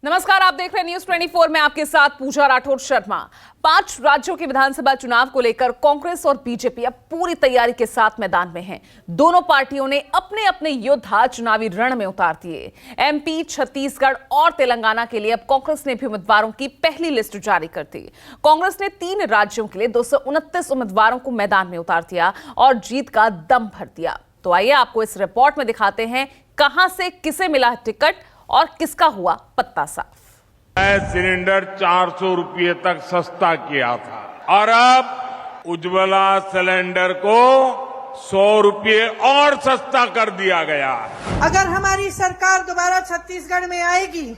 नमस्कार, आप देख रहे हैं न्यूज 24 में आपके साथ पूजा राठौर शर्मा। 5 राज्यों के विधानसभा चुनाव को लेकर कांग्रेस और बीजेपी अब पूरी तैयारी के साथ मैदान में हैं। दोनों पार्टियों ने अपने अपने योद्धा चुनावी रण में उतार दिए। एमपी, छत्तीसगढ़ और तेलंगाना के लिए अब कांग्रेस ने भी उम्मीदवारों की पहली लिस्ट जारी कर दी। कांग्रेस ने 3 राज्यों के लिए 229 उम्मीदवारों को मैदान में उतार दिया और जीत का दम भर दिया। तो आइए आपको इस रिपोर्ट में दिखाते हैं कहां से किसे मिला टिकट और किसका हुआ पत्ता साफ। गैस सिलेंडर 400 रुपये तक सस्ता किया था और अब उज्ज्वला सिलेंडर को 100 रुपये और सस्ता कर दिया गया। अगर हमारी सरकार दोबारा छत्तीसगढ़ में आएगी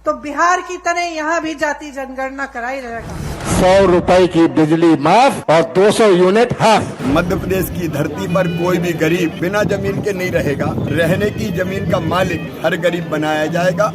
तो बिहार की तरह यहाँ भी जाति जनगणना कराई रहेगा। 100 रुपए की बिजली माफ और 200 यूनिट हाफ। मध्य प्रदेश की धरती पर कोई भी गरीब बिना जमीन के नहीं रहेगा। रहने की जमीन का मालिक हर गरीब बनाया जाएगा।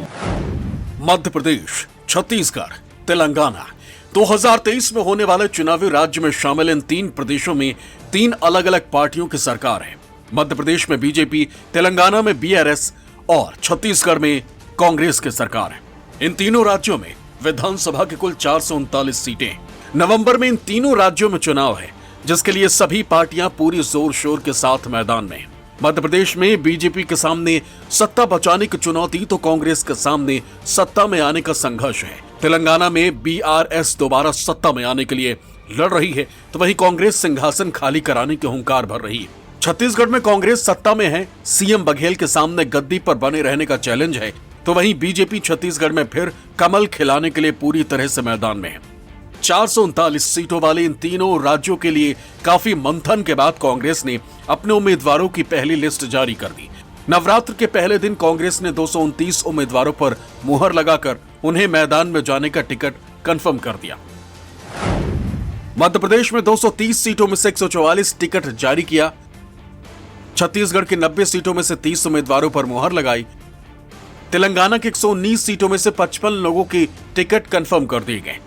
मध्य प्रदेश, छत्तीसगढ़, तेलंगाना 2023 में होने वाले चुनावी राज्य में शामिल इन 3 प्रदेशों में 3 अलग अलग पार्टियों की सरकार है। मध्य प्रदेश में बीजेपी, तेलंगाना में बीआरएस और छत्तीसगढ़ में कांग्रेस की सरकार है। इन तीनों राज्यों में विधानसभा की कुल 439 सीटें। नवंबर में इन तीनों राज्यों में चुनाव है, जिसके लिए सभी पार्टियां पूरी जोर शोर के साथ मैदान में। मध्य प्रदेश में बीजेपी के सामने सत्ता बचाने की चुनौती तो कांग्रेस के सामने सत्ता में आने का संघर्ष है। तेलंगाना में बीआरएस दोबारा सत्ता में आने के लिए लड़ रही है, तो वहीं कांग्रेस सिंहासन खाली कराने की हुंकार भर रही है। छत्तीसगढ़ में कांग्रेस सत्ता में है, सीएम बघेल के सामने गद्दी पर बने रहने का चैलेंज है, तो वहीं बीजेपी छत्तीसगढ़ में फिर कमल खिलाने के लिए पूरी तरह से मैदान में है। 439 सीटों वाले इन तीनों राज्यों के लिए काफी मंथन के बाद कांग्रेस ने अपने उम्मीदवारों की पहली लिस्ट जारी कर दी। नवरात्र के पहले दिन कांग्रेस ने 229 उम्मीदवारों पर मुहर लगाकर उन्हें मैदान में जाने का टिकट कंफर्म कर दिया। मध्य प्रदेश में 230 सीटों में से 144 टिकट जारी किया। छत्तीसगढ़ की 90 सीटों में से 30 उम्मीदवारों पर मुहर लगाई। तेलंगाना की 119 सीटों में से 55 लोगों की टिकट कंफर्म कर दिए गए।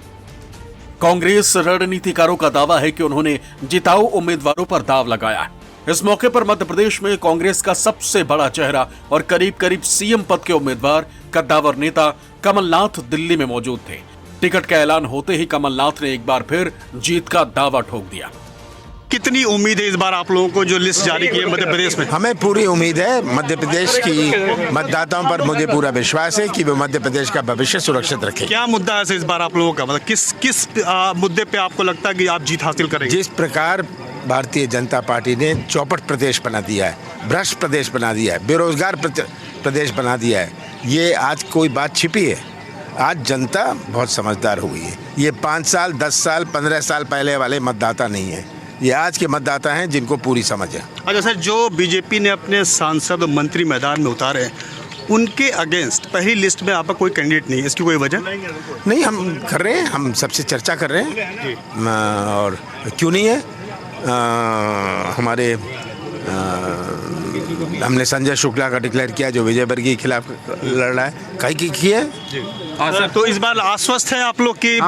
कांग्रेस रणनीतिकारों का दावा है कि उन्होंने जिताऊ उम्मीदवारों पर दाव लगाया। इस मौके पर मध्य प्रदेश में कांग्रेस का सबसे बड़ा चेहरा और करीब करीब सीएम पद के उम्मीदवार कद्दावर नेता कमलनाथ दिल्ली में मौजूद थे। टिकट का ऐलान होते ही कमलनाथ ने एक बार फिर जीत का दावा ठोक दिया। कितनी उम्मीद है इस बार आप लोगों को जो लिस्ट जारी की है मध्य प्रदेश में? हमें पूरी उम्मीद है। मध्य प्रदेश की मतदाताओं पर मुझे पूरा विश्वास है कि वो मध्य प्रदेश का भविष्य सुरक्षित रखें। क्या मुद्दा है इस बार आप लोगों का, मतलब किस मुद्दे पे आपको लगता है कि आप जीत हासिल करेंगे? जिस प्रकार भारतीय जनता पार्टी ने चौपट प्रदेश बना दिया है, भ्रष्ट प्रदेश बना दिया है, बेरोजगार प्रदेश बना दिया है, ये आज कोई बात छिपी है? आज जनता बहुत समझदार हुई है। ये 5 साल, 10 साल, 15 साल पहले वाले मतदाता नहीं है, ये आज के मतदाता हैं जिनको पूरी समझ है। अच्छा सर, जो बीजेपी ने अपने सांसद मंत्री मैदान में उतारे उनके अगेंस्ट पहली लिस्ट में आपका कोई कैंडिडेट नहीं है, इसकी कोई वजह नहीं? हम कर रहे हैं, हम सबसे चर्चा कर रहे हैं और क्यों नहीं है। हमने संजय शुक्ला का डिक्लेयर किया जो विजय वर्गीय के खिलाफ लड़ रहा है। कहीं की है तो इस बार आश्वस्त है आप लोग की?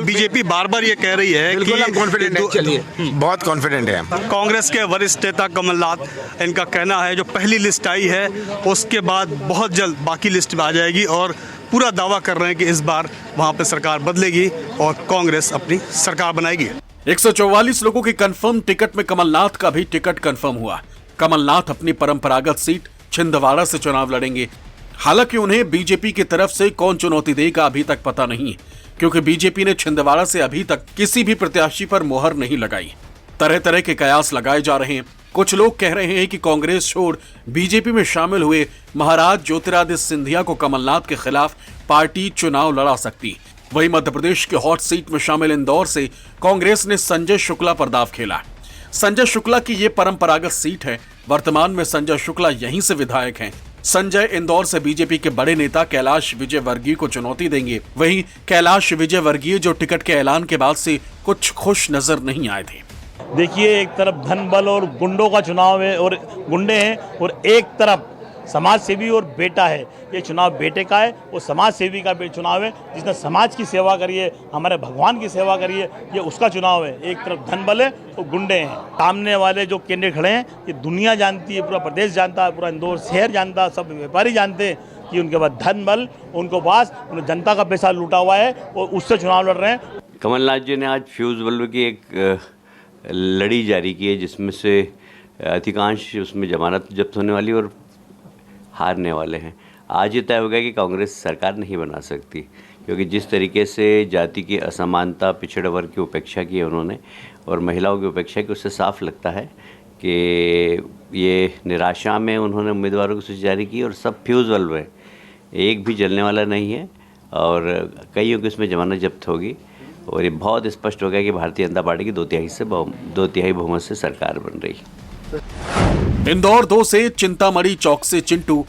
बीजेपी बार बार ये कह रही है कि कॉन्फिडेंट है। चलिए, बहुत कॉन्फिडेंट है। कांग्रेस के वरिष्ठ नेता कमलनाथ, इनका कहना है जो पहली लिस्ट आई है उसके बाद बहुत जल्द बाकी लिस्ट में आ जाएगी और पूरा दावा कर रहे हैं कि इस बार वहां पे सरकार बदलेगी और कांग्रेस अपनी सरकार बनाएगी। 144 लोगों की कंफर्म टिकट में कमलनाथ का भी टिकट कंफर्म हुआ। कमलनाथ अपनी परंपरागत सीट छिंदवाड़ा से चुनाव लड़ेंगे। हालांकि उन्हें बीजेपी की तरफ से कौन चुनौती देगा अभी तक पता नहीं है, क्योंकि बीजेपी ने छिंदवाड़ा से अभी तक किसी भी प्रत्याशी पर मोहर नहीं लगाई। तरह तरह के कयास लगाए जा रहे हैं। कुछ लोग कह रहे हैं कि कांग्रेस छोड़ बीजेपी में शामिल हुए महाराज ज्योतिरादित्य सिंधिया को कमलनाथ के खिलाफ पार्टी चुनाव लड़ा सकती। वहीं मध्य प्रदेश के हॉट सीट में शामिल इंदौर से कांग्रेस ने संजय शुक्ला पर दाव खेला। संजय शुक्ला की ये परंपरागत सीट है। वर्तमान में संजय शुक्ला यहीं से विधायक हैं। संजय इंदौर से बीजेपी के बड़े नेता कैलाश विजयवर्गीय को चुनौती देंगे। वहीं कैलाश विजयवर्गीय जो टिकट के ऐलान के बाद से कुछ खुश नजर नहीं आए थे। देखिए, एक तरफ धन बल और गुंडों का चुनाव है और गुंडे हैं, और एक तरफ समाज सेवी और बेटा है। ये चुनाव बेटे का है और समाज सेवी का चुनाव है, जिसने समाज की सेवा करी है, हमारे भगवान की सेवा करी है, ये उसका चुनाव है। एक तरफ धन बल है और गुंडे हैं। सामने वाले जो कैंडिडेट खड़े हैं ये दुनिया जानती है, पूरा प्रदेश जानता है, पूरा इंदौर शहर जानता है, सब व्यापारी जानते हैं कि उनके पास धन बल, उनको पास उन्हें जनता का पैसा लूटा हुआ है और उससे चुनाव लड़ रहे हैं। कमलनाथ जी ने आज फ्यूज बल्ब की एक लड़ी जारी की है, जिसमें से अधिकांश उसमें जमानत जब्त होने वाली और हारने वाले हैं। आज ये तय हो गया कि कांग्रेस सरकार नहीं बना सकती, क्योंकि जिस तरीके से जाति की असमानता, पिछड़े वर्ग की उपेक्षा की है उन्होंने और महिलाओं की उपेक्षा की, उससे साफ लगता है कि ये निराशा में उन्होंने उम्मीदवारों की सूची जारी की और सब फ्यूज बल्ब है, एक भी जलने वाला नहीं है और कईयों की इसमें जमानत जब्त होगी और ये बहुत स्पष्ट हो गया कि भारतीय जनता पार्टी की 2/3 बहुमत से सरकार बन रही है। इंदौर 2 से चिंतामणि चौक से चिंटू,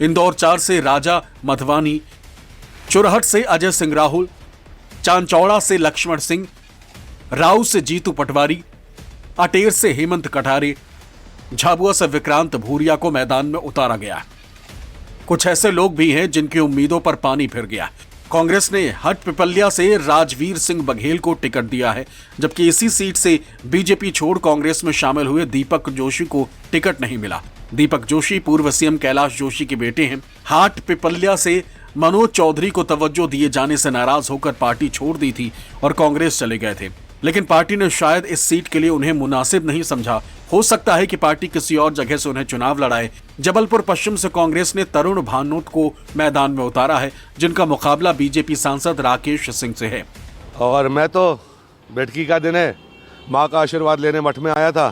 इंदौर 4 से राजा मधवानी, चुरहट से अजय सिंह राहुल, चांचौड़ा से लक्ष्मण सिंह, राऊ से जीतू पटवारी, अटेर से हेमंत कठारे, झाबुआ से विक्रांत भूरिया को मैदान में उतारा गया। कुछ ऐसे लोग भी हैं जिनकी उम्मीदों पर पानी फिर गया। कांग्रेस ने हट पिपल्या से राजवीर सिंह बघेल को टिकट दिया है, जबकि इसी सीट से बीजेपी छोड़ कांग्रेस में शामिल हुए दीपक जोशी को टिकट नहीं मिला। दीपक जोशी पूर्व सीएम कैलाश जोशी के बेटे हैं। हाट पिपल्या से मनोज चौधरी को तवज्जो दिए जाने से नाराज होकर पार्टी छोड़ दी थी और कांग्रेस चले गए थे, लेकिन पार्टी ने शायद इस सीट के लिए उन्हें मुनासिब नहीं समझा। हो सकता है कि पार्टी किसी और जगह से उन्हें चुनाव लड़ाए। जबलपुर पश्चिम से कांग्रेस ने तरुण भानोट को मैदान में उतारा है, जिनका मुकाबला बीजेपी सांसद राकेश सिंह से है। और मैं तो बैठकी का दिन है, माँ का आशीर्वाद लेने मठ में आया था।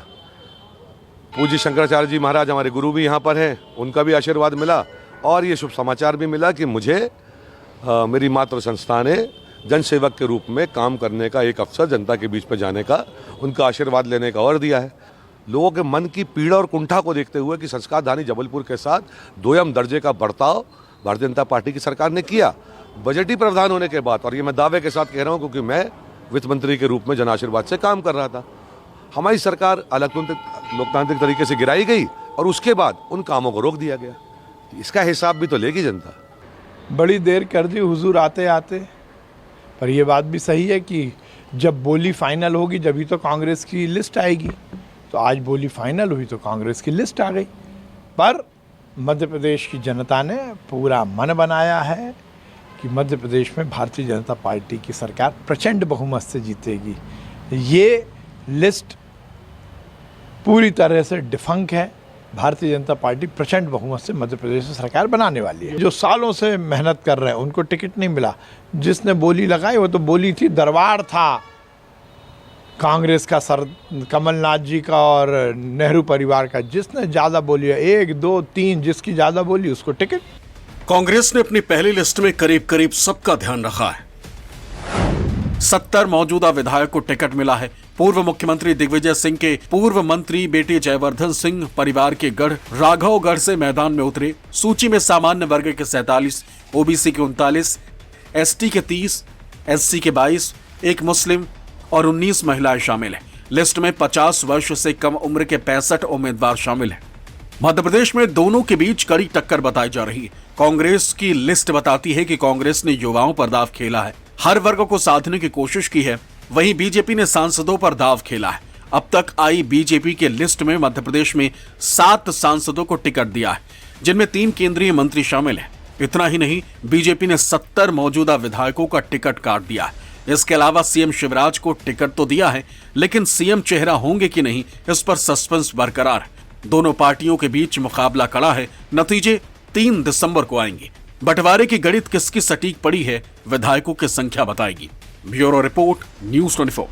पूज्य शंकराचार्य जी महाराज हमारे गुरु भी यहाँ पर हैं, उनका भी आशीर्वाद मिला और ये शुभ समाचार भी मिला कि मुझे मेरी मातृ संस्था ने जनसेवक के रूप में काम करने का एक अवसर, जनता के बीच में जाने का, उनका आशीर्वाद लेने का और दिया है। लोगों के मन की पीड़ा और कुंठा को देखते हुए कि संस्कारधानी जबलपुर के साथ 2M दर्जे का बर्ताव भारतीय जनता पार्टी की सरकार ने किया बजटीय प्रावधान होने के बाद, और ये मैं दावे के साथ कह रहा हूँ क्योंकि मैं वित्त मंत्री के रूप में जन आशीर्वाद से काम कर रहा था। हमारी सरकार लोकतांत्रिक तरीके से गिराई गई और उसके बाद उन कामों को रोक दिया गया। इसका हिसाब भी तो लेगी जनता। बड़ी देर कर दी हुजूर आते आते, पर यह बात भी सही है कि जब बोली फाइनल होगी जभी तो कांग्रेस की लिस्ट आएगी। तो आज बोली फाइनल हुई तो कांग्रेस की लिस्ट आ गई, पर मध्य प्रदेश की जनता ने पूरा मन बनाया है कि मध्य प्रदेश में भारतीय जनता पार्टी की सरकार प्रचंड बहुमत से जीतेगी। ये लिस्ट पूरी तरह से डिफंक है। भारतीय जनता पार्टी प्रचंड बहुमत से मध्य प्रदेश में सरकार बनाने वाली है। जो सालों से मेहनत कर रहे हैं उनको टिकट नहीं मिला। जिसने बोली लगाई वो तो बोली थी, दरबार था कांग्रेस का, सर कमलनाथ जी का और नेहरू परिवार का। जिसने ज़्यादा बोली है, 1, 2, 3, जिसकी ज़्यादा बोली उसको टिकट। कांग्रेस ने अपनी पहली लिस्ट में करीब करीब सबका ध्यान रखा है। 70 मौजूदा विधायक को टिकट मिला है। पूर्व मुख्यमंत्री दिग्विजय सिंह के पूर्व मंत्री बेटे जयवर्धन सिंह परिवार के गढ़ राघवगढ़ से मैदान में उतरे। सूची में सामान्य वर्ग के 47, ओबीसी के 39, एसटी के 30, एससी के 22, एक मुस्लिम और 19 महिलाएं शामिल हैं। लिस्ट में 50 वर्ष से कम उम्र के 65 उम्मीदवार शामिल हैं। मध्य प्रदेश में दोनों के बीच कड़ी टक्कर बताई जा रही है। कांग्रेस की लिस्ट बताती है कि कांग्रेस ने युवाओं पर दांव खेला है, हर वर्ग को साधने की कोशिश की है। वहीं बीजेपी ने सांसदों पर दांव खेला है। अब तक आई बीजेपी के लिस्ट में मध्य प्रदेश में 7 सांसदों को टिकट दिया है, जिनमें 3 केंद्रीय मंत्री शामिल हैं। इतना ही नहीं, बीजेपी ने 70 मौजूदा विधायकों का टिकट काट दिया है। इसके अलावा सीएम शिवराज को टिकट तो दिया है, लेकिन सीएम चेहरा होंगे कि नहीं, इस पर सस्पेंस बरकरार है। दोनों पार्टियों के बीच मुकाबला कड़ा है। नतीजे 3 दिसंबर को आएंगे। बंटवारे की गणित किसकी सटीक पड़ी है, विधायकों की संख्या बताएगी। Bureau report, news 24।